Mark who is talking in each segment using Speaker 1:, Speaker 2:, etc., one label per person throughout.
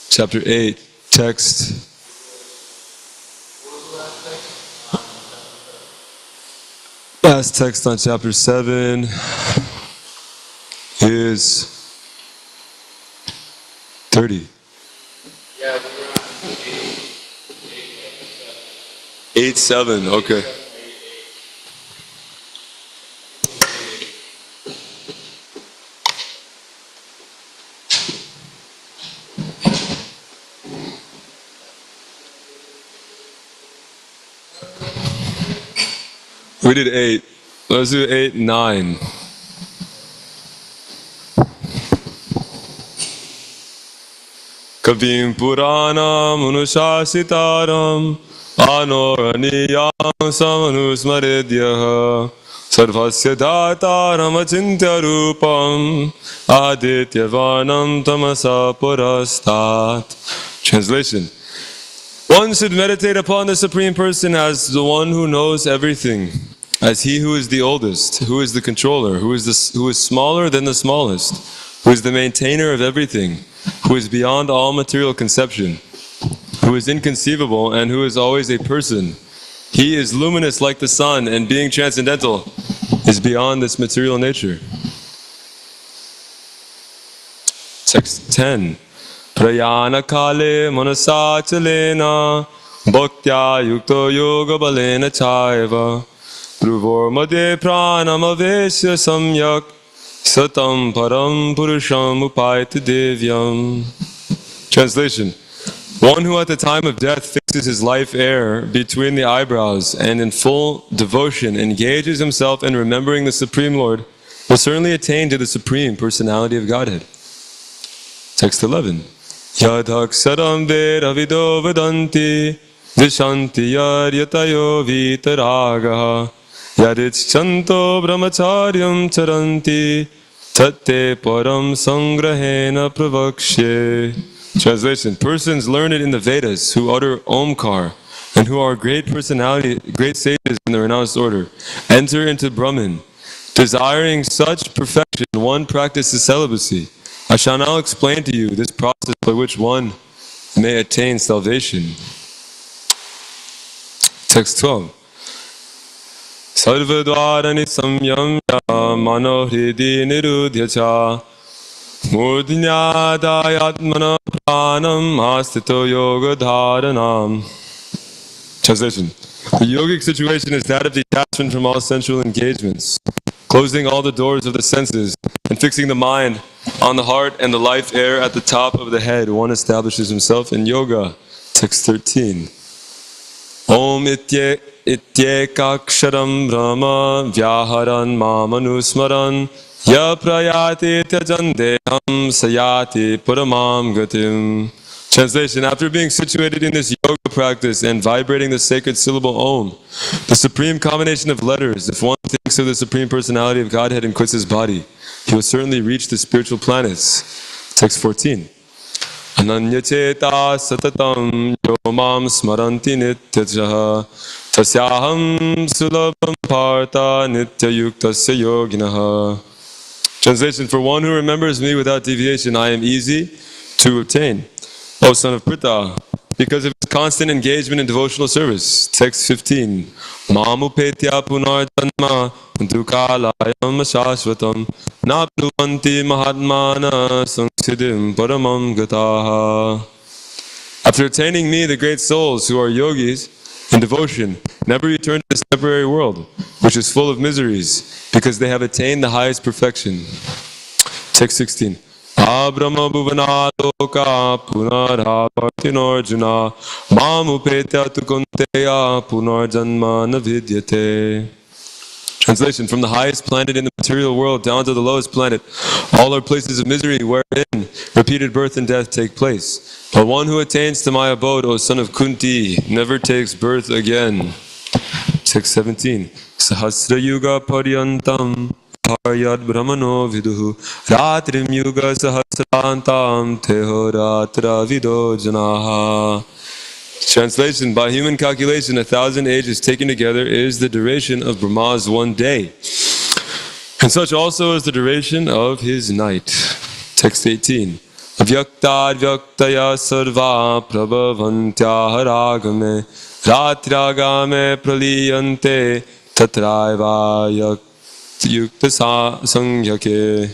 Speaker 1: chapter 8, text. Last text on chapter 7 is 30. 8:7, okay. We did 8. Let's do 8, 9. Kavim Puranam Anushasitaram Anoraniyam Samanusmaridyaha Sarvasya Dhataram Achintya Rupam Adityavanam Tamasa Purastat. Translation. One should meditate upon the Supreme Person as the one who knows everything, as he who is the oldest, who is the controller, who is smaller than the smallest, who is the maintainer of everything, who is beyond all material conception, who is inconceivable and who is always a person. He is luminous like the sun, and being transcendental is beyond this material nature. Text 10. Prayana kale manasachalena bhaktya yukto yoga balena chaiva pruvor madhe pranam avesya samyak satam param purusham upayati devyam. Translation. One who at the time of death fixes his life air between the eyebrows and in full devotion engages himself in remembering the Supreme Lord will certainly attain to the Supreme Personality of Godhead. Text 11. Yadhaksaram veravido vadanti vishanti yaryatayo vitaragaha yadichanto brahmacharyam charanti tatte param sangrahena pravakshe. Translation. Persons learned in the Vedas who utter Omkar and who are great sages in the renounced order enter into Brahman. Desiring such perfection, one practices celibacy. I shall now explain to you this process by which one may attain salvation. Text 12. Sarvadvarani samyamya manohridi nirudhyacha murdhyadayatmana pranam astito yoga dharanam. Translation. The yogic situation is that of detachment from all sensual engagements, closing all the doors of the senses and fixing the mind on the heart and the life air at the top of the head. One establishes himself in yoga. Text 13. Om ityekaksharam brahma vyaharan mamanusmaran ya prayati tyajan deham sayati paramam gatim. Translation. After being situated in this yoga practice and vibrating the sacred syllable Om, the supreme combination of letters, if one thinks of the Supreme Personality of Godhead and quits his body, he will certainly reach the spiritual planets. Text 14. Ananyacheta satatam yomam smaranti nityajaha tasyaham sulabham partha nityayuktasya yoginaha. Translation. For one who remembers me without deviation, I am easy to obtain, O son of Pritha, because of his constant engagement in devotional service. Text 15. Mamupetya punarjanma dukalayam shashvatam napluvanti mahatmana sangsiddhim paramam gataha. After attaining me, the great souls who are yogis in devotion never return to this temporary world, which is full of miseries, because they have attained the highest perfection. Text 16. Abrahma bhuvana loka punarha partinorjuna mamupetya tukunteya punarjanma navidyate. Translation. From the highest planet in the material world down to the lowest planet, all are places of misery wherein repeated birth and death take place. But one who attains to my abode, O son of Kunti, never takes birth again. Text 17. Sahasra yuga paryantam Haryad Brahmano Viduhu Ratrim Yuga Sahasrantam Teho Ratra Vido Janaha. Translation. By human calculation, 1,000 ages taken together is the duration of Brahma's one day, and such also is the duration of his night. Text 18. Avyaktadvyaktaya sarva prabhavantya haragame ratragame praliyante tatraiva yukta sangyake.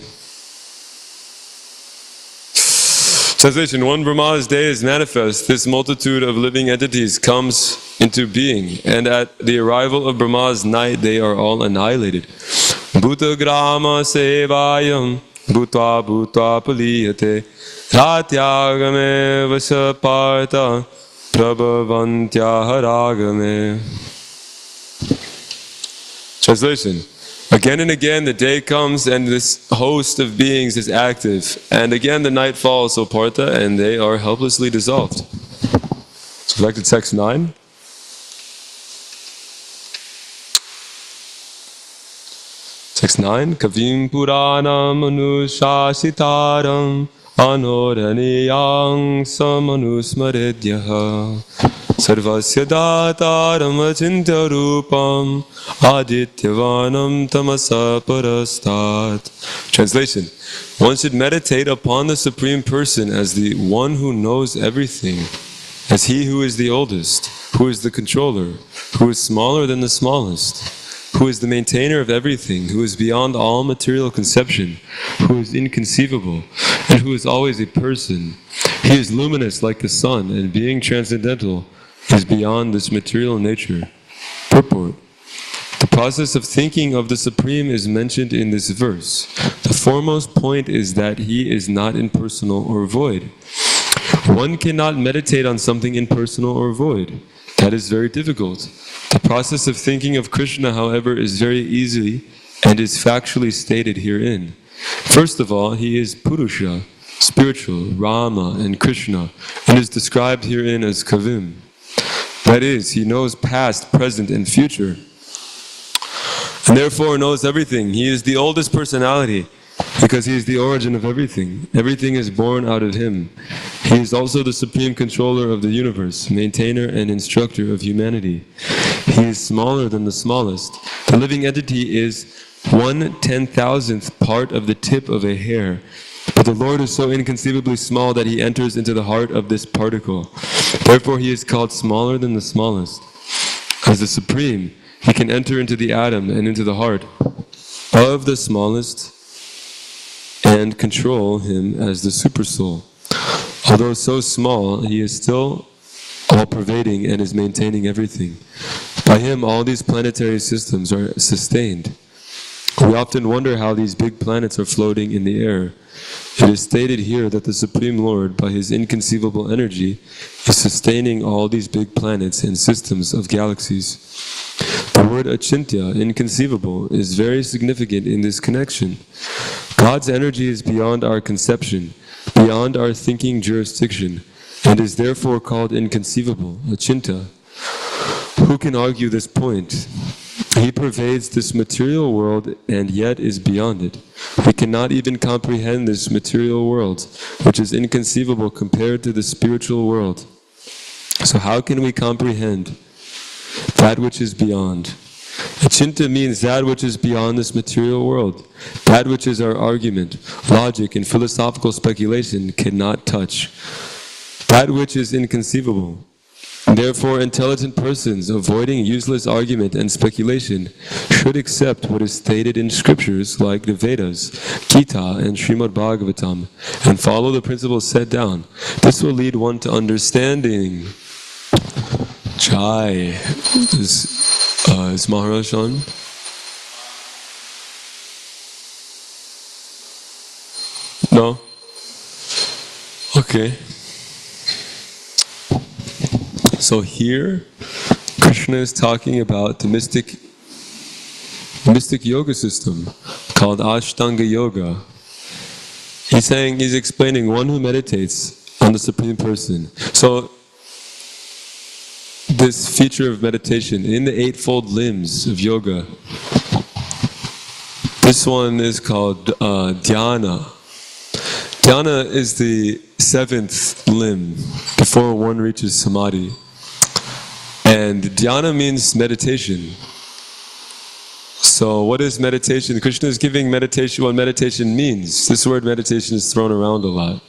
Speaker 1: Translation: When Brahma's day is manifest, this multitude of living entities comes into being, and at the arrival of Brahma's night, they are all annihilated. Bhuta grama sevayam bhutva bhutva paliyate ratyagame vasaparta prabhavantya haragame. Translation: Again and again the day comes and this host of beings is active, and again the night falls, O Partha, and they are helplessly dissolved. So back to text 9. Text 9. Kavim Puranam Anushasitaram Anoraniyang Samanusmaridyaha Sarvasya Dataram Achintya Rupam Adityavanam Tamasa Parastat. Translation: One should meditate upon the Supreme Person as the one who knows everything, as he who is the oldest, who is the controller, who is smaller than the smallest, who is the maintainer of everything, who is beyond all material conception, who is inconceivable, and who is always a person. He is luminous like the sun, and being transcendental, is beyond this material nature. Purport: The process of thinking of the Supreme is mentioned in this verse. The foremost point is that He is not impersonal or void. One cannot meditate on something impersonal or void. That is very difficult. The process of thinking of Krishna, however, is very easy and is factually stated herein. First of all, He is Purusha, spiritual, Rama and Krishna, and is described herein as Kavim. That is, He knows past, present and future, and therefore knows everything. He is the oldest personality because He is the origin of everything. Everything is born out of Him. He is also the supreme controller of the universe, maintainer and instructor of humanity. He is smaller than the smallest. The living entity is 1/10,000th part of the tip of a hair. But the Lord is so inconceivably small that He enters into the heart of this particle. Therefore He is called smaller than the smallest. As the Supreme, He can enter into the atom and into the heart of the smallest and control him as the Supersoul. Although so small, He is still all-pervading and is maintaining everything. By Him, all these planetary systems are sustained. We often wonder how these big planets are floating in the air. It is stated here that the Supreme Lord, by His inconceivable energy, is sustaining all these big planets and systems of galaxies. The word achintya, inconceivable, is very significant in this connection. God's energy is beyond our conception, beyond our thinking jurisdiction, and is therefore called inconceivable, achintya. Who can argue this point? He pervades this material world and yet is beyond it. We cannot even comprehend this material world, which is inconceivable compared to the spiritual world. So how can we comprehend that which is beyond? Achintya means that which is beyond this material world. That which is our argument, logic, and philosophical speculation cannot touch. That which is inconceivable. Therefore, intelligent persons, avoiding useless argument and speculation, should accept what is stated in scriptures like the Vedas, Gita, and Srimad Bhagavatam, and follow the principles set down. This will lead one to understanding. Chai. Is Maharaj on? No? Okay. So here, Krishna is talking about the mystic yoga system called Ashtanga Yoga. He's explaining one who meditates on the Supreme Person. So this feature of meditation in the eightfold limbs of yoga, this one is called dhyana. Dhyana is the seventh limb before one reaches samadhi. And dhyana means meditation. So what is meditation? Krishna is giving meditation what meditation means. This word meditation is thrown around a lot.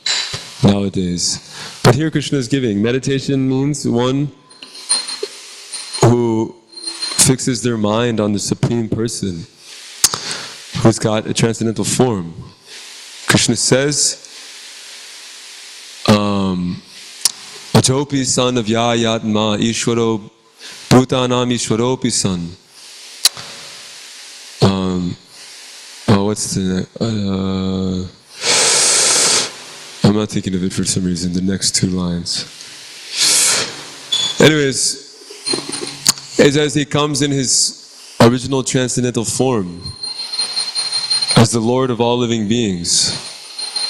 Speaker 1: nowadays. But here Krishna is giving. Meditation means one who fixes their mind on the Supreme Person, who's got a transcendental form. Krishna says, Ajopi son of Yayatma, Ishwaro, Bhutanam Ishwaropi son. What's the I'm not thinking of it for some reason, the next two lines. Anyways, as he comes in his original transcendental form, as the Lord of all living beings.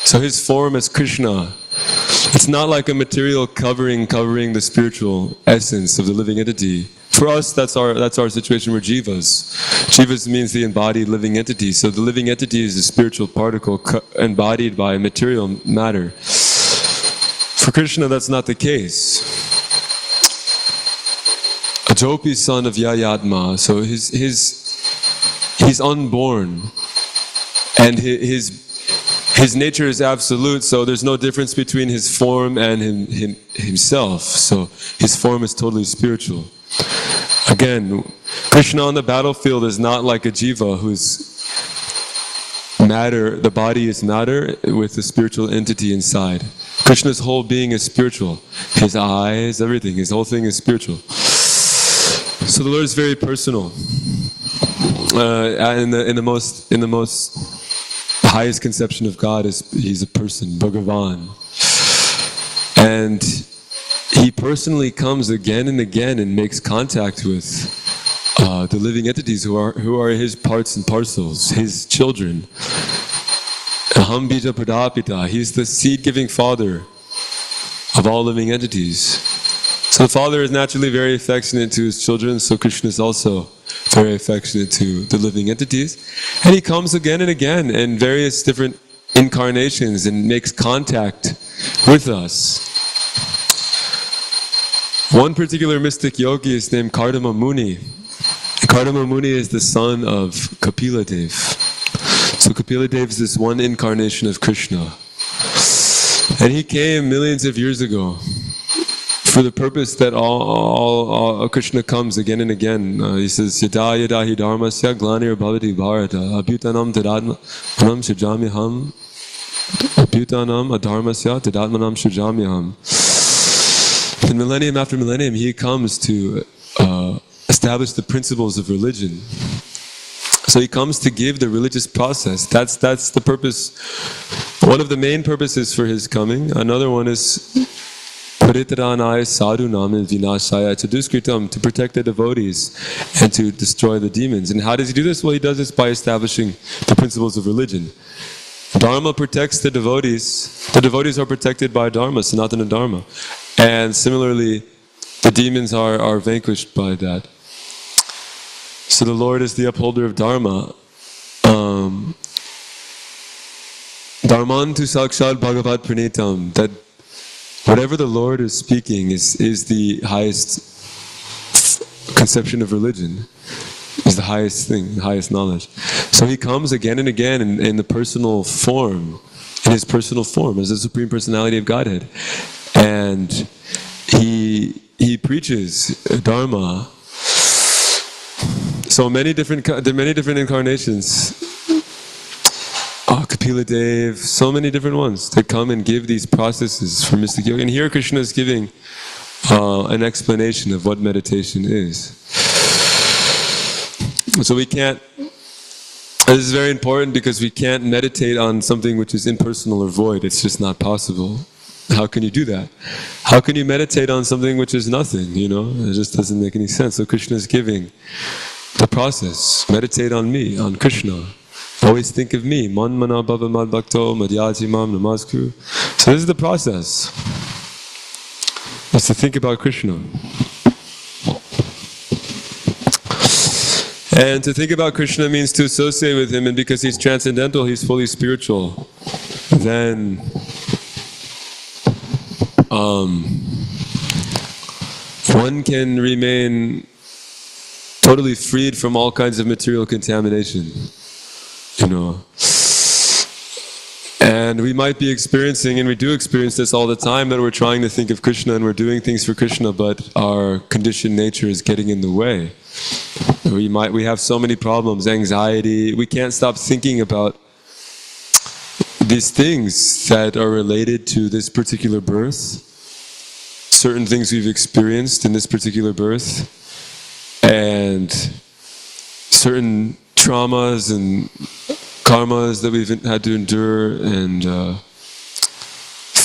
Speaker 1: So his form as Krishna, it's not like a material covering the spiritual essence of the living entity. For us, that's our situation. We're jivas. Jivas means the embodied living entity. So the living entity is a spiritual particle embodied by material matter. For Krishna, that's not the case. Ajopi son of Yayatma. So he's unborn, and his nature is absolute. So there's no difference between his form and himself. So his form is totally spiritual. Again, Krishna on the battlefield is not like a jiva who's matter, the body is matter with the spiritual entity inside. Krishna's whole being is spiritual. His eyes, everything, his whole thing is spiritual. So the Lord is very personal. In the most highest conception of God is he's a person, Bhagavan. And he personally comes again and again and makes contact with the living entities who are his parts and parcels, his children. Aham bija pradapita. He's the seed-giving father of all living entities. So the father is naturally very affectionate to his children, so Krishna is also very affectionate to the living entities. And he comes again and again in various different incarnations and makes contact with us. One particular mystic yogi is named Kardama Muni. Kardama Muni is the son of Kapila Dev. So Kapila Dev is this one incarnation of Krishna. And he came millions of years ago for the purpose that all Krishna comes again and again. He says, Yada yada hi dharmasya glanir bhavati bharata abhutanam tadatmanam shujamyaham abhutanam adharmasya tadatmanam shujamyaham. And millennium after millennium, he comes to establish the principles of religion. So he comes to give the religious process. That's the purpose. One of the main purposes for his coming. Another one is Paritranaya sadhunam vinashaya chaduskritam, to protect the devotees and to destroy the demons. And how does he do this? Well, he does this by establishing the principles of religion. Dharma protects the devotees. The devotees are protected by Dharma, Sanatana Dharma. And similarly, the demons are vanquished by that. So the Lord is the upholder of Dharma. Dharman tu sakshat bhagavat pranitam. That whatever the Lord is speaking is the highest conception of religion. Is the highest thing, the highest knowledge. So he comes again and again in the personal form, in his personal form as the Supreme Personality of Godhead. And he preaches Dharma. So there are many different incarnations. Kapila Dev, so many different ones that come and give these processes for mystic yoga. And here Krishna is giving an explanation of what meditation is. So we can't, this is very important because we can't meditate on something which is impersonal or void. It's just not possible. How can you do that? How can you meditate on something which is nothing, It just doesn't make any sense. So Krishna is giving the process. Meditate on me, on Krishna. Always think of me. Man mana bhava mad bhakto madhyati mam namaskuru. So this is the process. It's to think about Krishna. And to think about Krishna means to associate with him, and because he's transcendental, he's fully spiritual. Then one can remain totally freed from all kinds of material contamination. And we might be experiencing, and we do experience this all the time, that we're trying to think of Krishna and we're doing things for Krishna, but our conditioned nature is getting in the way. We have so many problems, anxiety, we can't stop thinking about these things that are related to this particular birth, certain things we've experienced in this particular birth, and certain traumas and karmas that we've had to endure, and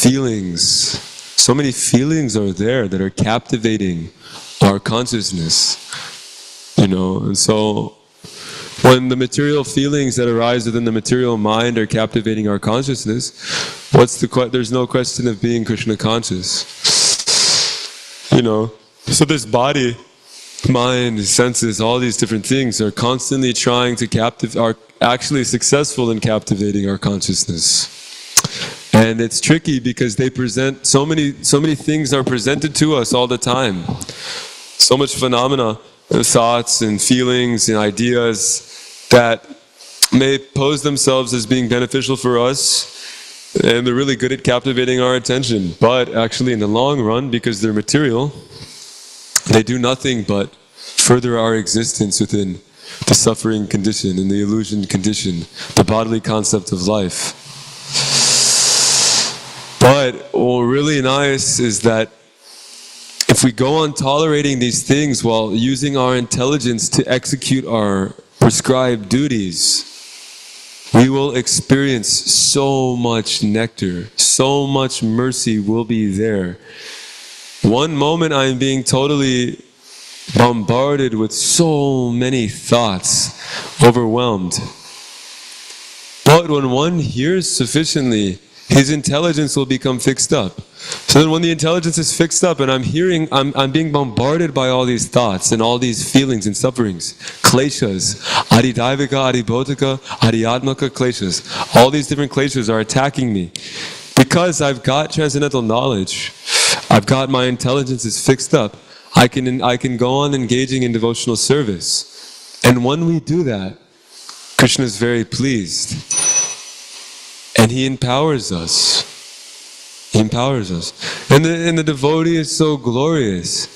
Speaker 1: feelings. So many feelings are there that are captivating our consciousness, and so when the material feelings that arise within the material mind are captivating our consciousness, there's no question of being Krishna conscious. So this body, mind, senses, all these different things are constantly trying to are actually successful in captivating our consciousness. And it's tricky because they present so many things are presented to us all the time. So much phenomena, thoughts and feelings and ideas that may pose themselves as being beneficial for us, and they're really good at captivating our attention. But actually in the long run, because they're material, they do nothing but further our existence within the suffering condition and the illusion condition, the bodily concept of life. But what's really nice is that if we go on tolerating these things while using our intelligence to execute our prescribed duties, we will experience so much nectar, so much mercy will be there. One moment I'm being totally bombarded with so many thoughts, overwhelmed. But when one hears sufficiently, his intelligence will become fixed up. So then when the intelligence is fixed up and I'm being bombarded by all these thoughts and all these feelings and sufferings, kleshas, adidaivika, adibodhika, adiatmaka kleshas, all these different kleshas are attacking me. Because I've got transcendental knowledge, I've got my intelligence is fixed up, I can go on engaging in devotional service. And when we do that, Krishna is very pleased. And He empowers us. He empowers us. And the devotee is so glorious.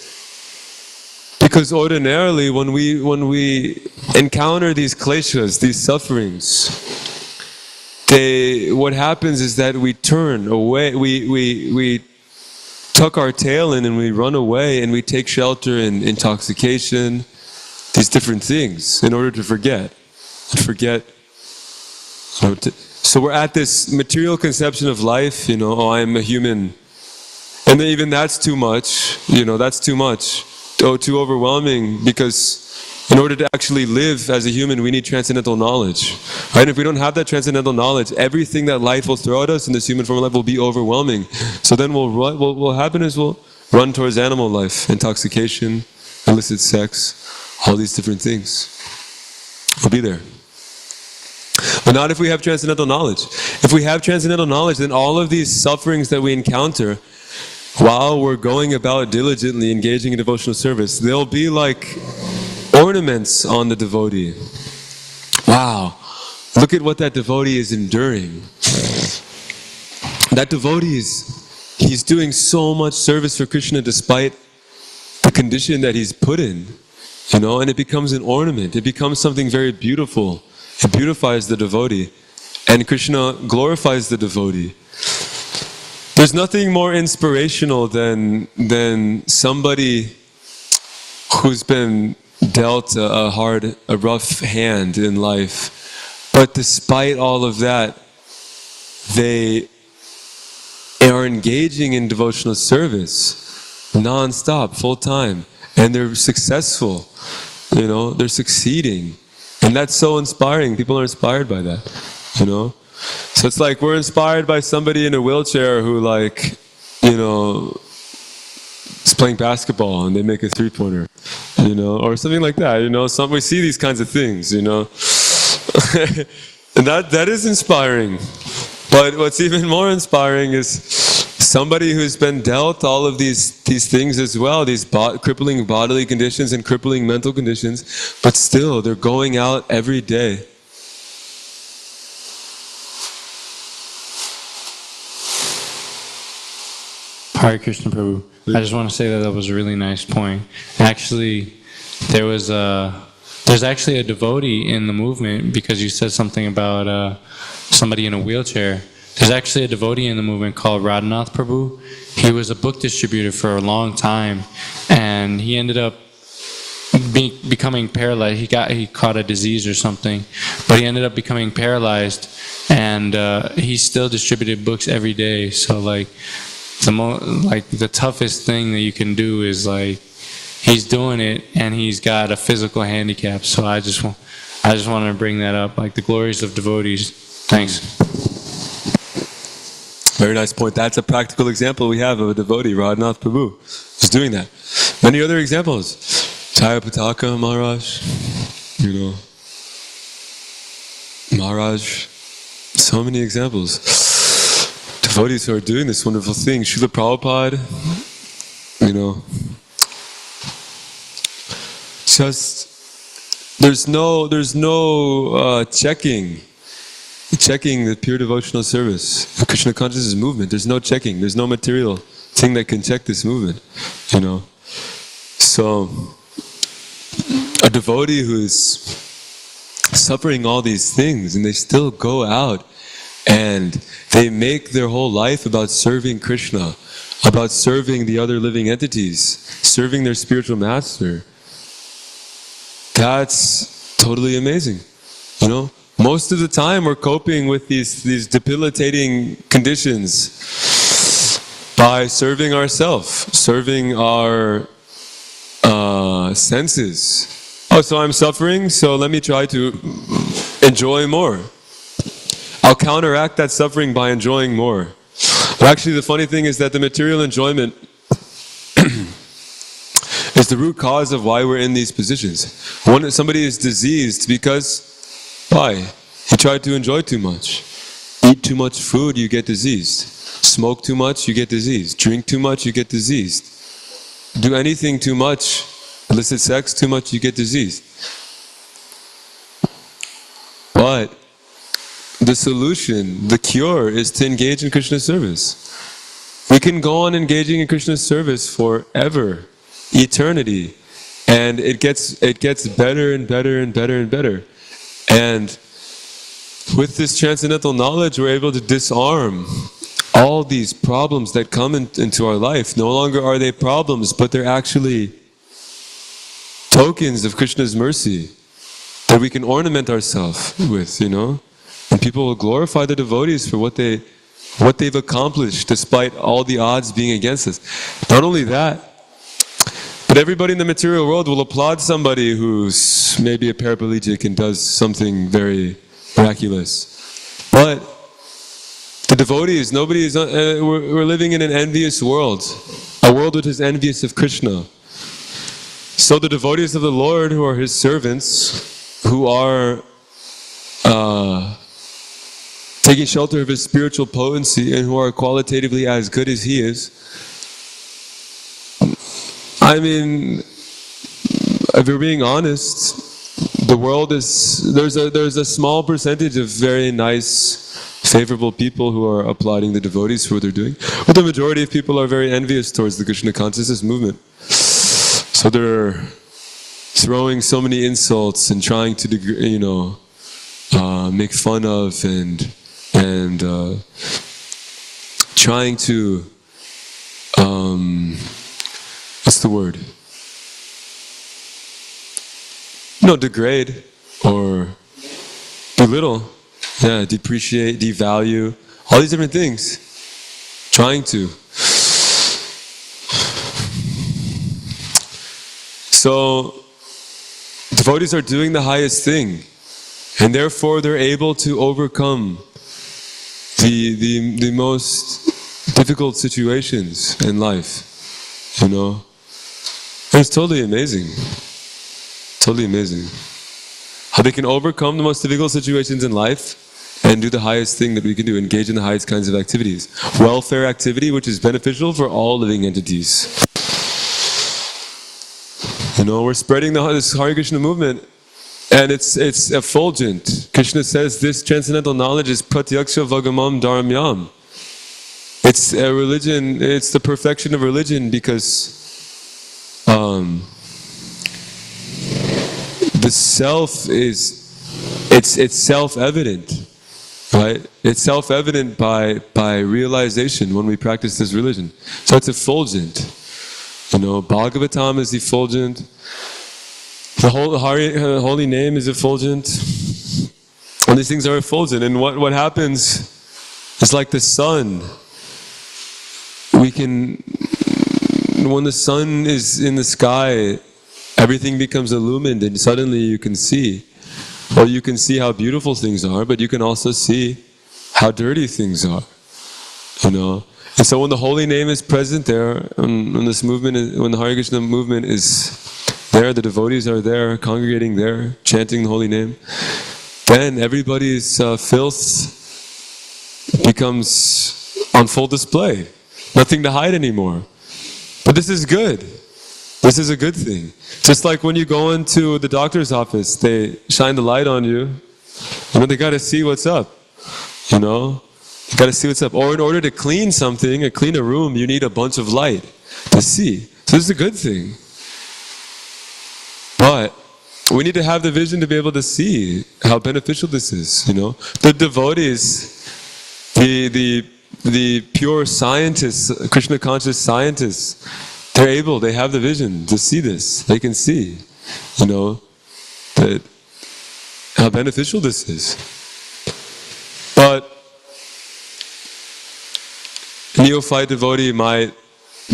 Speaker 1: Because ordinarily when we encounter these kleshas, these sufferings, what happens is that we turn away, we tuck our tail in and we run away and we take shelter in intoxication, these different things, in order to forget. So we're at this material conception of life, I'm a human. And then even that's too much, that's too much. Too overwhelming, because in order to actually live as a human, we need transcendental knowledge. Right? If we don't have that transcendental knowledge, everything that life will throw at us in this human form of life will be overwhelming. So then what will happen is we'll run towards animal life, intoxication, illicit sex, all these different things. We'll be there. But not if we have transcendental knowledge. If we have transcendental knowledge, then all of these sufferings that we encounter while we're going about diligently engaging in devotional service, they'll be like ornaments on the devotee. Wow, look at what that devotee is enduring. That devotee he's doing so much service for Krishna despite the condition that he's put in, and it becomes an ornament. It becomes something very beautiful. It beautifies the devotee, and Krishna glorifies the devotee. There's nothing more inspirational than somebody who's been dealt a rough hand in life, but despite all of that, they are engaging in devotional service non-stop, full-time, and they're successful, they're succeeding. And that's so inspiring. People are inspired by that, So it's like we're inspired by somebody in a wheelchair who is playing basketball and they make a three-pointer, or something like that, we see these kinds of things, And that is inspiring. But what's even more inspiring is somebody who's been dealt all of these things as well, these crippling bodily conditions and crippling mental conditions, but still they're going out every day.
Speaker 2: Hare Krishna Prabhu. I just want to say that was a really nice point. Actually, there's actually a devotee in the movement, because you said something about somebody in a wheelchair. There's actually a devotee in the movement called Radhanath Prabhu. He was a book distributor for a long time, and he ended up becoming paralyzed. He caught a disease or something, but he ended up becoming paralyzed, and he still distributed books every day. So like the toughest thing that you can do is like he's doing it, and he's got a physical handicap. So I just wanted to bring that up, like the glories of devotees. Thanks.
Speaker 1: Very nice point. That's a practical example we have of a devotee, Radhanath Prabhu, who's doing that. Many other examples. Jaya Pataka Maharaj, Maharaj, so many examples. Devotees who are doing this wonderful thing. Srila Prabhupada, just, there's no checking the pure devotional service, the Krishna consciousness movement. There's no checking. There's no material thing that can check this movement, So, a devotee who's suffering all these things, and they still go out and they make their whole life about serving Krishna, about serving the other living entities, serving their spiritual master. That's totally amazing, Most of the time we're coping with these debilitating conditions by serving ourselves, serving our senses. Oh, so I'm suffering, so let me try to enjoy more. I'll counteract that suffering by enjoying more. But actually the funny thing is that the material enjoyment is the root cause of why we're in these positions. Somebody is diseased because, why? He tried to enjoy too much. Eat too much food, you get diseased. Smoke too much, you get diseased. Drink too much, you get diseased. Do anything too much, illicit sex too much, you get diseased. But the solution, the cure, is to engage in Krishna service. We can go on engaging in Krishna service forever, eternity, and it gets better and better and better and better. And with this transcendental knowledge, we're able to disarm all these problems that come into our life. No longer are they problems, but they're actually tokens of Krishna's mercy that we can ornament ourselves with, And people will glorify the devotees for what they've accomplished despite all the odds being against us. Not only that, but everybody in the material world will applaud somebody who's maybe a paraplegic and does something very miraculous. But the devotees, we're living in an envious world, a world which is envious of Krishna. So the devotees of the Lord, who are His servants, who are taking shelter of His spiritual potency and who are qualitatively as good as He is, I mean, if we're being honest, the world there's a small percentage of very nice, favorable people who are applauding the devotees for what they're doing, but the majority of people are very envious towards the Krishna consciousness movement. So they're throwing so many insults and trying to, make fun of and trying to, what's the word? Degrade or belittle, depreciate, devalue, all these different things. Trying to. So, devotees are doing the highest thing, and therefore they're able to overcome the most difficult situations in life, And it's totally amazing. Totally amazing. How they can overcome the most difficult situations in life and do the highest thing that we can do, engage in the highest kinds of activities. Welfare activity, which is beneficial for all living entities. We're spreading this Hare Krishna movement, and it's effulgent. Krishna says this transcendental knowledge is pratyaksha vagamam dharamyam. It's a religion, it's the perfection of religion because the self is, it's self-evident, right? It's self-evident by realization when we practice this religion. So it's effulgent. You know, Bhagavatam is effulgent. The holy name is effulgent. And these things are effulgent. And what happens is like the sun. When the sun is in the sky, everything becomes illumined and suddenly you can see. Well, you can see how beautiful things are, but you can also see how dirty things are. You know? And so when the holy name is present there, when this movement, when the Hare Krishna movement is there, the devotees are there, congregating there, chanting the holy name, then everybody's filth becomes on full display. Nothing to hide anymore. But this is good. This is a good thing. Just like when you go into the doctor's office, they shine the light on you. You know, they got to see what's up. You know, you got to see what's up. Or in order to clean something, clean a room, you need a bunch of light to see. So this is a good thing. But we need to have the vision to be able to see how beneficial this is. You know, the devotees, the pure scientists, Krishna conscious scientists, they have the vision to see this. They can see, you know, that how beneficial this is. But a neophyte devotee might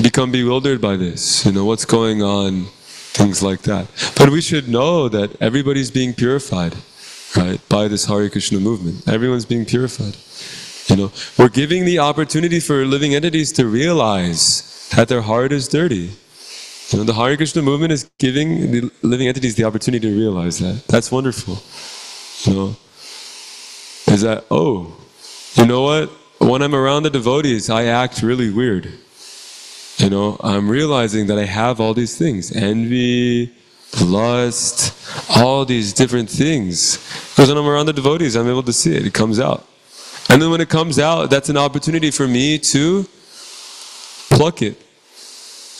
Speaker 1: become bewildered by this, you know, what's going on, things like that. But we should know that everybody's being purified, right, by this Hare Krishna movement. Everyone's being purified. You know, we're giving the opportunity for living entities to realize that their heart is dirty. You know, the Hare Krishna movement is giving the living entities the opportunity to realize that. That's wonderful. You know, is that, oh, you know what? When I'm around the devotees, I act really weird. You know, I'm realizing that I have all these things. Envy, lust, all these different things. Because when I'm around the devotees, I'm able to see it. It comes out. And then when it comes out, that's an opportunity for me to pluck it.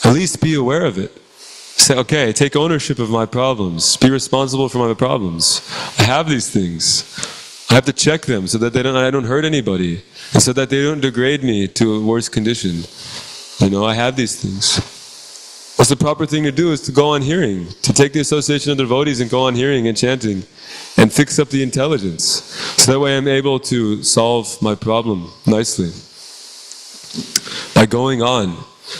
Speaker 1: At least be aware of it. Say, okay, take ownership of my problems. Be responsible for my problems. I have these things. I have to check them so that I don't hurt anybody. And so that they don't degrade me to a worse condition. You know, I have these things. What's the proper thing to do is to go on hearing. To take the association of the devotees and go on hearing and chanting. And fix up the intelligence. So that way I'm able to solve my problem nicely. By going on,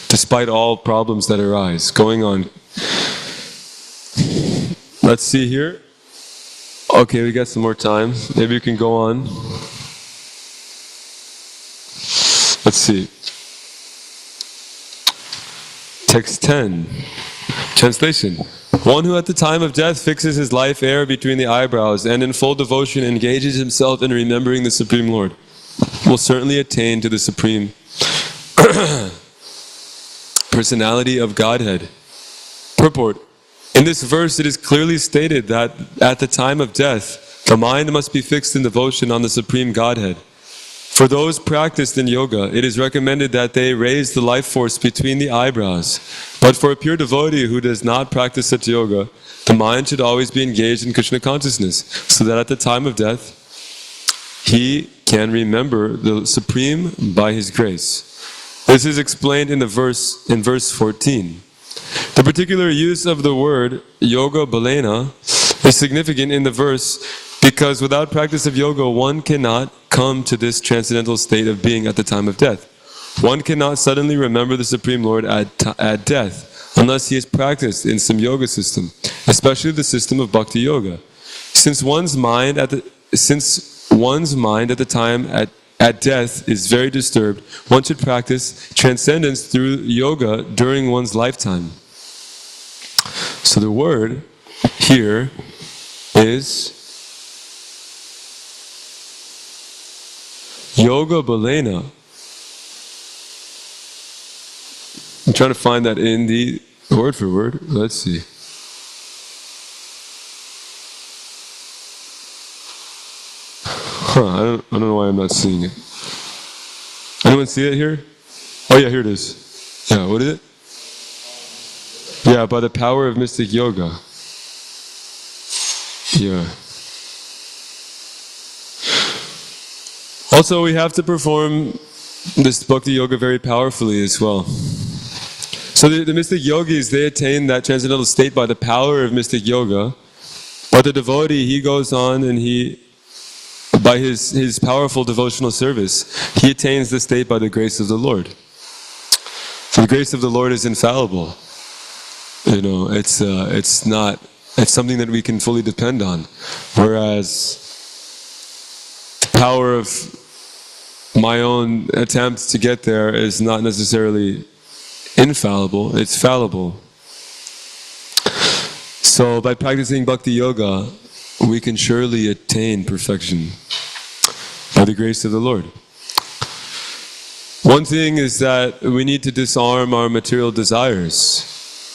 Speaker 1: despite all problems that arise. Going on. Let's see here. Okay, we got some more time. Maybe we can go on. Let's see. Text 10. Translation. One who at the time of death fixes his life air between the eyebrows and in full devotion engages himself in remembering the Supreme Lord will certainly attain to the Supreme Personality of Godhead. Purport. In this verse it is clearly stated that at the time of death the mind must be fixed in devotion on the Supreme Godhead. For those practiced in yoga, it is recommended that they raise the life force between the eyebrows. But for a pure devotee who does not practice such yoga, the mind should always be engaged in Krishna consciousness, so that at the time of death, he can remember the Supreme by his grace. This is explained in verse 14. The particular use of the word yoga balena is significant in the verse because without practice of yoga, one cannot come to this transcendental state of being at the time of death. One cannot suddenly remember the Supreme Lord at death unless he has practiced in some yoga system, especially the system of Bhakti Yoga. Since one's mind at the time at death is very disturbed, one should practice transcendence through yoga during one's lifetime. So the word here is yoga balena. I'm trying to find that in the word for word. Let's see. I don't know why I'm not seeing it. Anyone see it here? Oh yeah, here it is. Yeah, what is it? Yeah, by the power of mystic yoga. Yeah. Also, we have to perform this bhakti yoga very powerfully as well. So the mystic yogis, they attain that transcendental state by the power of mystic yoga. But the devotee, he goes on and by his powerful devotional service, he attains the state by the grace of the Lord. So the grace of the Lord is infallible. You know, it's something that we can fully depend on. Whereas the power of my own attempt to get there is not necessarily infallible, it's fallible. So by practicing bhakti yoga, we can surely attain perfection by the grace of the Lord. One thing is that we need to disarm our material desires.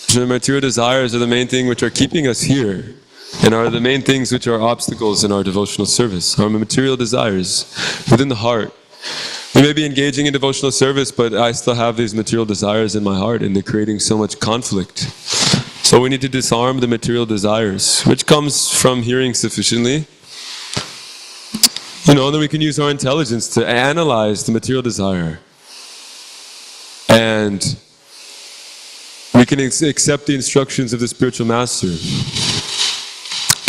Speaker 1: So the material desires are the main thing which are keeping us here, and are the main things which are obstacles in our devotional service. Our material desires within the heart. We may be engaging in devotional service, but I still have these material desires in my heart, and they're creating so much conflict. So we need to disarm the material desires, which comes from hearing sufficiently. And then we can use our intelligence to analyze the material desire. And we can accept the instructions of the spiritual master.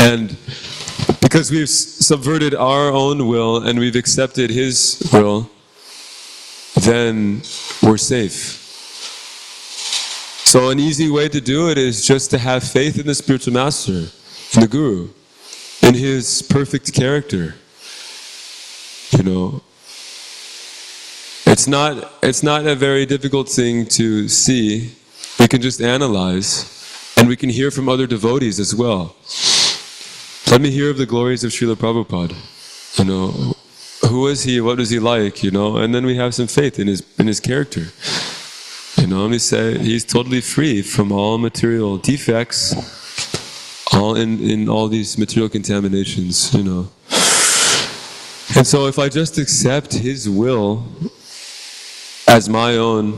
Speaker 1: And because we've subverted our own will and we've accepted his will, then we're safe. So an easy way to do it is just to have faith in the spiritual master, in the guru, in his perfect character. It's not a very difficult thing to see. We can just analyze, and we can hear from other devotees as well. Let me hear of the glories of Srila Prabhupada. Who is he? What is he like? And then we have some faith in his character. And we say he's totally free from all material defects, all in all these material contaminations. And so if I just accept his will as my own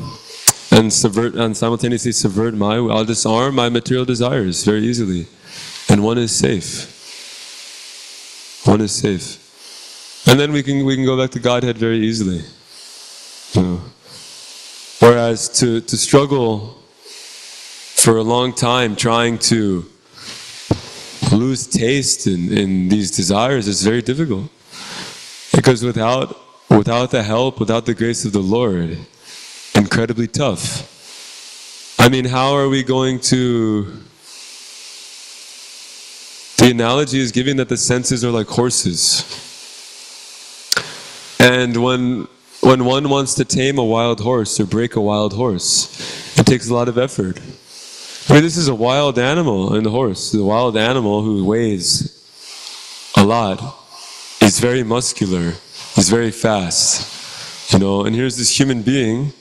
Speaker 1: and simultaneously subvert my will, I'll disarm my material desires very easily, and one is safe. One is safe. And then we can go back to Godhead very easily. Whereas to struggle for a long time trying to lose taste in these desires is very difficult. Because without the help, without the grace of the Lord, incredibly tough. I mean, how are we going to... The analogy is given that the senses are like horses. And when one wants to tame a wild horse or break a wild horse, it takes a lot of effort. I mean, this is a wild animal in the horse. The wild animal who weighs a lot is very muscular, is very fast. And here's this human being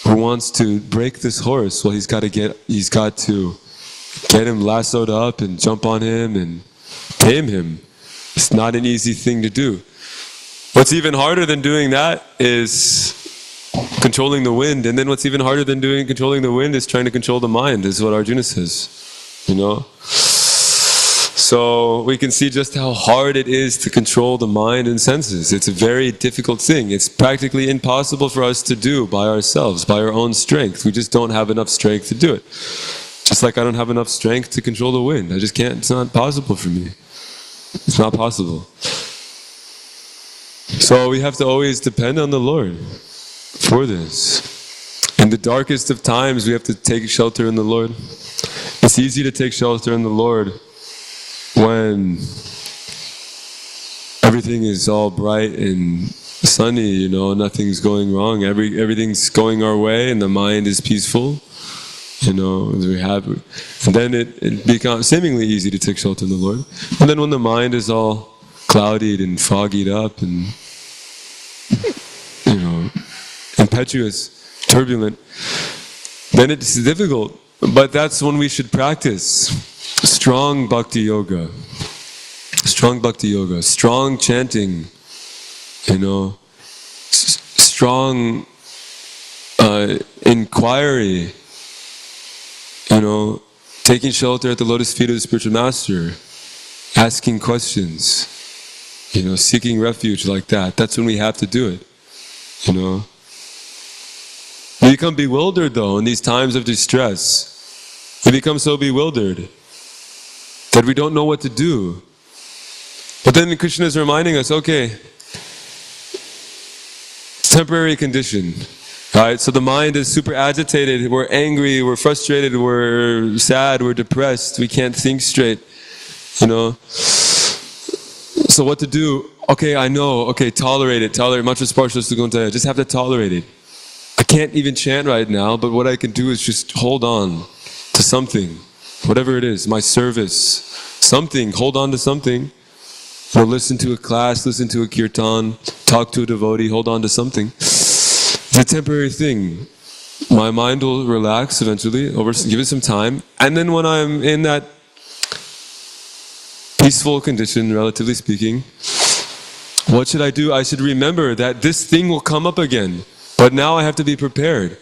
Speaker 1: who wants to break this horse. Well, he's got to get him lassoed up and jump on him and tame him. It's not an easy thing to do. What's even harder than doing that is controlling the wind. And then what's even harder than controlling the wind is trying to control the mind, is what Arjuna says. So we can see just how hard it is to control the mind and senses. It's a very difficult thing. It's practically impossible for us to do by ourselves, by our own strength. We just don't have enough strength to do it. Just like I don't have enough strength to control the wind. I just can't, it's not possible for me. It's not possible. So we have to always depend on the Lord for this. In the darkest of times, we have to take shelter in the Lord. It's easy to take shelter in the Lord when everything is all bright and sunny, nothing's going wrong. Everything's going our way and the mind is peaceful. And then it becomes seemingly easy to take shelter in the Lord. And then when the mind is all clouded and foggied up and impetuous, turbulent, then it's difficult. But that's when we should practice strong bhakti yoga, strong chanting, strong inquiry, taking shelter at the lotus feet of the spiritual master, asking questions, seeking refuge like that. That's when we have to do it, We become bewildered though in these times of distress. We become so bewildered that we don't know what to do. But then Krishna is reminding us, okay, it's a temporary condition. Right? So the mind is super agitated, we're angry, we're frustrated, we're sad, we're depressed, we can't think straight. So what to do? Okay, I know, tolerate it, Matra Sparsha Suguntaya, just have to tolerate it. I can't even chant right now, but what I can do is just hold on to something, whatever it is, my service, something, hold on to something. Listen to a class, listen to a kirtan, talk to a devotee, hold on to something. It's a temporary thing. My mind will relax eventually, give it some time, and then when I'm in that peaceful condition, relatively speaking, what should I do? I should remember that this thing will come up again, but now I have to be prepared.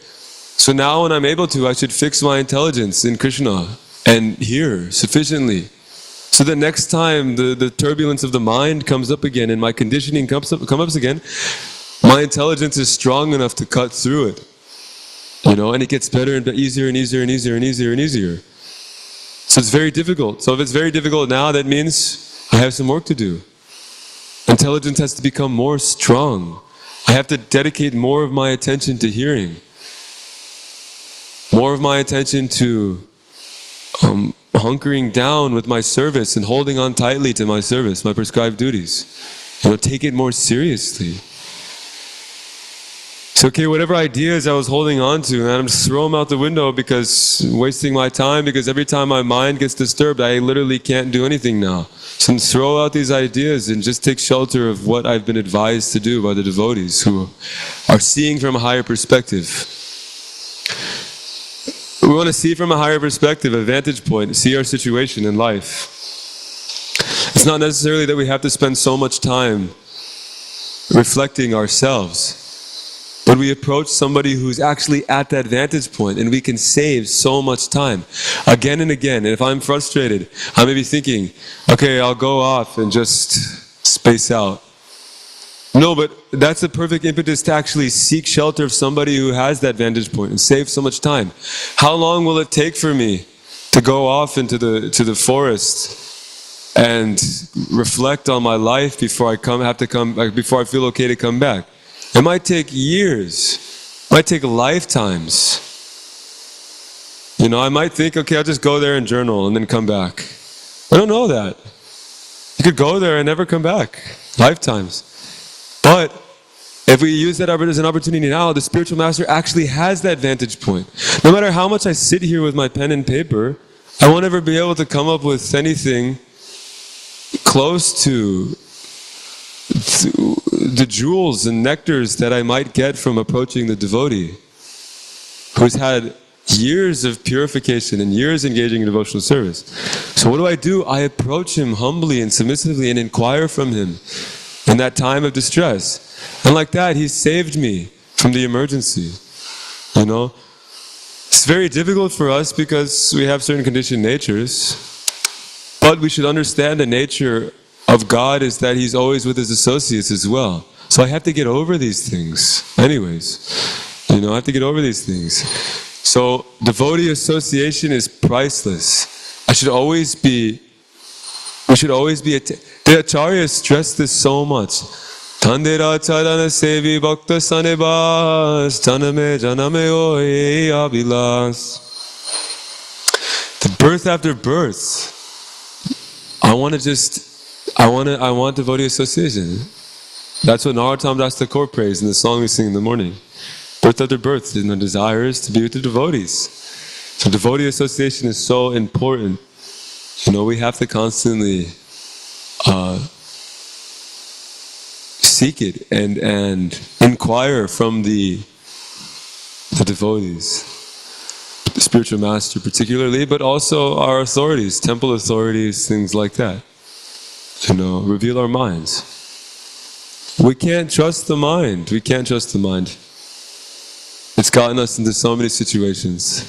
Speaker 1: So now when I'm able to, I should fix my intelligence in Krishna and hear sufficiently. So that next time the turbulence of the mind comes up again and my conditioning comes up again, my intelligence is strong enough to cut through it. And it gets better and easier and easier and easier and easier and easier. So it's very difficult. So if it's very difficult now, that means I have some work to do. Intelligence has to become more strong. I have to dedicate more of my attention to hearing. More of my attention to hunkering down with my service and holding on tightly to my service, my prescribed duties. Take it more seriously. So whatever ideas I was holding on to, and I'm just throwing them out the window because wasting my time, because every time my mind gets disturbed, I literally can't do anything now. So throw out these ideas and just take shelter of what I've been advised to do by the devotees who are seeing from a higher perspective. We want to see from a higher perspective, a vantage point, see our situation in life. It's not necessarily that we have to spend so much time reflecting ourselves, but we approach somebody who's actually at that vantage point and we can save so much time again and again. And if I'm frustrated, I may be thinking, okay, I'll go off and just space out. No, but that's the perfect impetus to actually seek shelter of somebody who has that vantage point and save so much time. How long will it take for me to go off into the forest and reflect on my life before I before I feel okay to come back? It might take years, it might take lifetimes. I might think, okay, I'll just go there and journal and then come back. I don't know that. You could go there and never come back, lifetimes. But if we use that as an opportunity now, the spiritual master actually has that vantage point. No matter how much I sit here with my pen and paper, I won't ever be able to come up with anything close to the jewels and nectars that I might get from approaching the devotee who's had years of purification and years engaging in devotional service. So what do? I approach him humbly and submissively and inquire from him in that time of distress. And like that, he saved me from the emergency. It's very difficult for us because we have certain conditioned natures, but we should understand the nature of God is that He's always with His associates as well. So I have to get over these things anyways. I have to get over these things. So devotee association is priceless. We should always be, the Acharyas stress this so much. Tandera charana sevi bhakta sanebas, janame janame oye abhilas. The birth after birth. I want devotee association. That's what Narottam Das Thakur prays in the song we sing in the morning. Birth after birth, the desire is to be with the devotees. So devotee association is so important. We have to constantly seek it and inquire from the devotees, the spiritual master particularly, but also our authorities, temple authorities, things like that. Reveal our minds. We can't trust the mind. We can't trust the mind. It's gotten us into so many situations.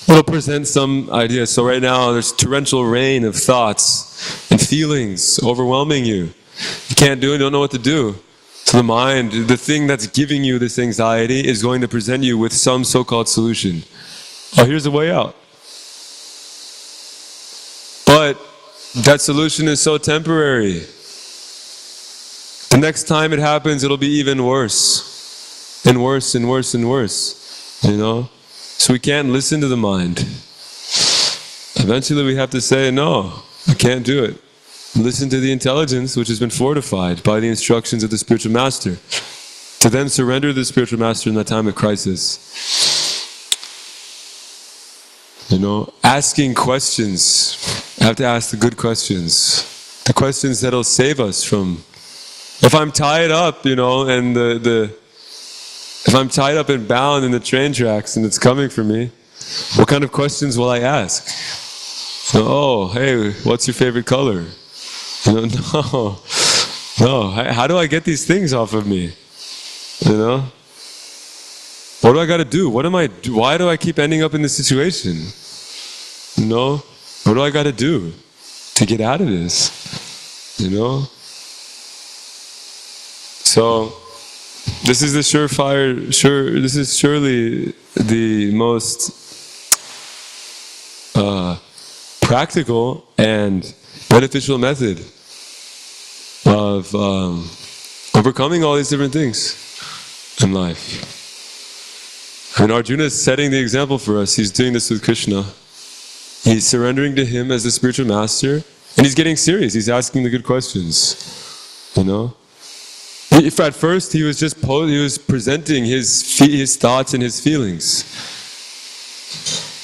Speaker 1: It'll present some ideas. So right now there's torrential rain of thoughts and feelings overwhelming you. You can't do it, you don't know what to do. So the mind, the thing that's giving you this anxiety, is going to present you with some so-called solution. Oh, here's a way out. But that solution is so temporary. The next time it happens, it'll be even worse. And worse and worse and worse. You know? So we can't listen to the mind. Eventually we have to say, no, I can't do it. Listen to the intelligence which has been fortified by the instructions of the spiritual master. To then surrender to the spiritual master in that time of crisis. You know, asking questions. I have to ask the good questions. The questions that'll save us from... If I'm tied up, you know, and if I'm tied up and bound in the train tracks and it's coming for me, what kind of questions will I ask? So, oh, hey, what's your favorite color? You know, no. How do I get these things off of me? You know? What do I got to do? Why do I keep ending up in this situation? You know? What do I got to do to get out of this? You know? So, this is this is surely the most practical and beneficial method of overcoming all these different things in life. And Arjuna is setting the example for us. He's doing this with Krishna. He's surrendering to him as the spiritual master, and he's getting serious. He's asking the good questions. You know? If at first he was just presenting his thoughts and his feelings.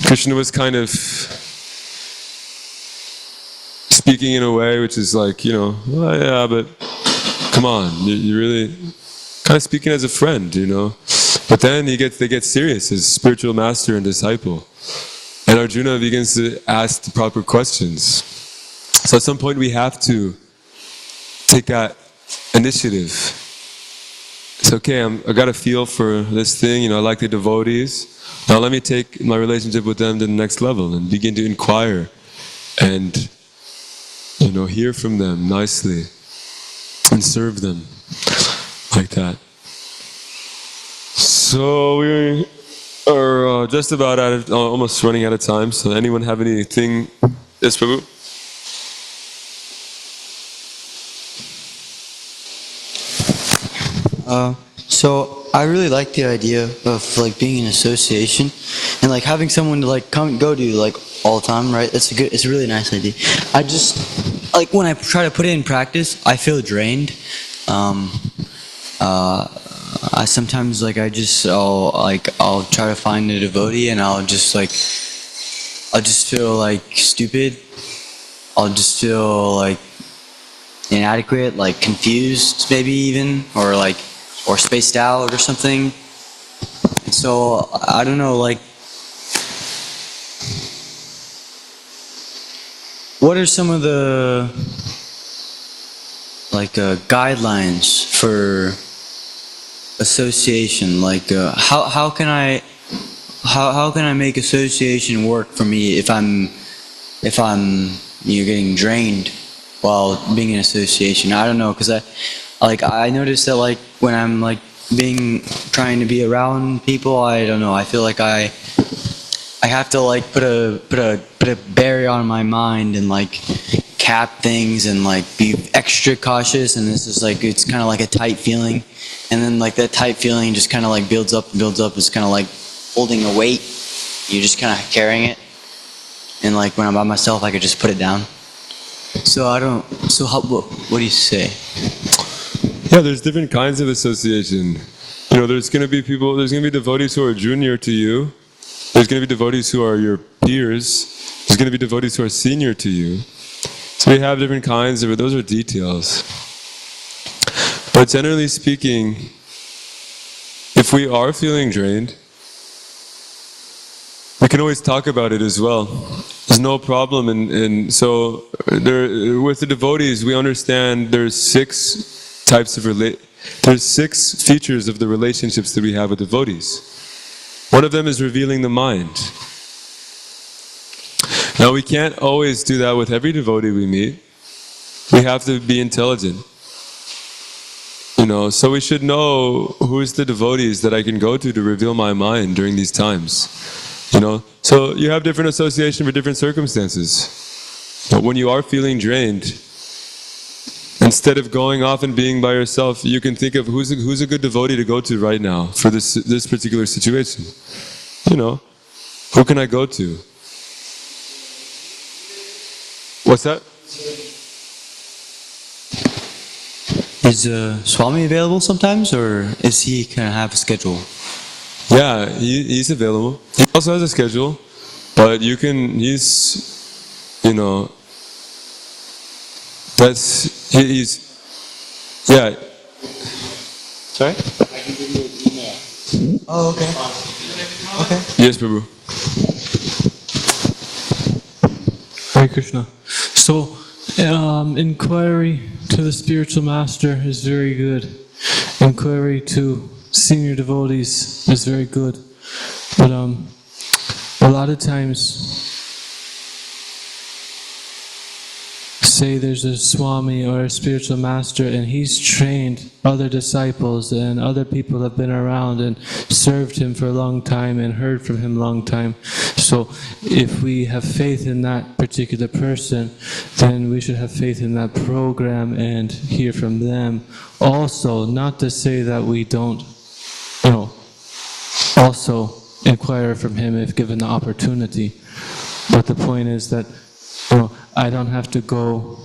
Speaker 1: Krishna was kind of speaking in a way which is like, you know, oh, yeah, but come on, you really kind of speaking as a friend, you know. But then they get serious as spiritual master and disciple. And Arjuna begins to ask the proper questions. So at some point we have to take that initiative. It's okay, I got a feel for this thing, you know, I like the devotees. Now let me take my relationship with them to the next level and begin to inquire and, you know, hear from them nicely and serve them like that. So we are just about almost running out of time. So anyone have anything? Yes, Prabhu?
Speaker 3: So I really like the idea of like being in association and like having someone to like come and go to like all the time, right? It's a really nice idea. I just like when I try to put it in practice, I feel drained. I sometimes like I'll try to find a devotee and I'll just feel like stupid. I'll just feel like inadequate, like confused maybe even, or spaced out or something. So I don't know, like, what are some of the guidelines for association? Like how can I make association work for me if I'm getting drained while being in association? I don't know, because I noticed that like when I'm like trying to be around people, I don't know, I feel like I have to like put a barrier on my mind and like cap things and like be extra cautious, and this is like, it's kind of like a tight feeling, and then like that tight feeling just kind of like builds up. It's kind of like holding a weight. You're just kind of carrying it, and like when I'm by myself, I could just put it down. So what do you say?
Speaker 1: Yeah, there's different kinds of association. You know, there's going to be devotees who are junior to you. There's going to be devotees who are your peers. There's going to be devotees who are senior to you. So we have different kinds of, those are details. But generally speaking, if we are feeling drained, we can always talk about it as well. There's no problem. And so with the devotees, we understand there's 6 types of there's 6 features of the relationships that we have with devotees. One of them is revealing the mind. Now we can't always do that with every devotee we meet. We have to be intelligent. So we should know who's the devotees that I can go to reveal my mind during these times. So you have different association for different circumstances. But when you are feeling drained, instead of going off and being by yourself, you can think of who's a good devotee to go to right now for this particular situation. Who can I go to? What's that?
Speaker 3: Is Swami available sometimes, or is he kind of have a schedule?
Speaker 1: Yeah, he's available. He also has a schedule, but he's yeah.
Speaker 2: Sorry?
Speaker 4: I can give you an email.
Speaker 3: Oh, okay. Okay.
Speaker 1: Yes, Prabhu.
Speaker 4: Hare Krishna. So, inquiry to the spiritual master is very good. Inquiry to senior devotees is very good. But a lot of times, say there's a Swami or a spiritual master and he's trained other disciples and other people have been around and served him for a long time and heard from him a long time. So if we have faith in that particular person, then we should have faith in that program and hear from them. Also, not to say that we don't, also inquire from him if given the opportunity. But the point is that, I don't have to go,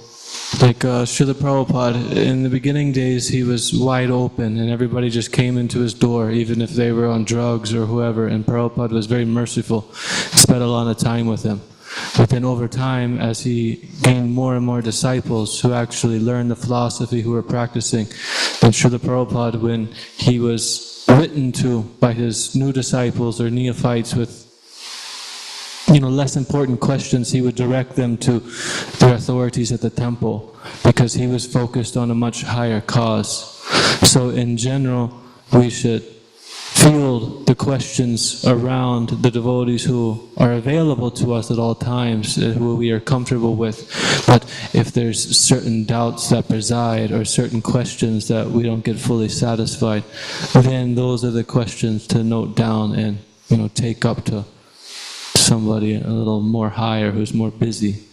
Speaker 4: like Srila Prabhupada, in the beginning days he was wide open and everybody just came into his door, even if they were on drugs or whoever, and Prabhupada was very merciful, spent a lot of time with them. But then over time, as he gained more and more disciples who actually learned the philosophy, who were practicing, then Srila Prabhupada, when he was written to by his new disciples or neophytes with less important questions, he would direct them to their authorities at the temple because he was focused on a much higher cause. So in general, we should field the questions around the devotees who are available to us at all times, who we are comfortable with. But if there's certain doubts that preside or certain questions that we don't get fully satisfied, then those are the questions to note down and take up to somebody a little more higher who's more busy.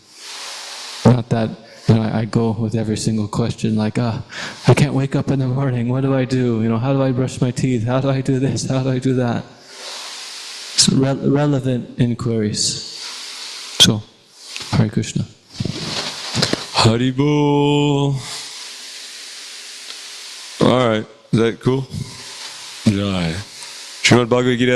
Speaker 4: Not that I go with every single question like, I can't wake up in the morning, what do I do? How do I brush my teeth? How do I do this? How do I do that? It's relevant inquiries. So, Hare Krishna.
Speaker 1: Haribol. Alright, is that cool? Jai. Srimad Bhagavad Gita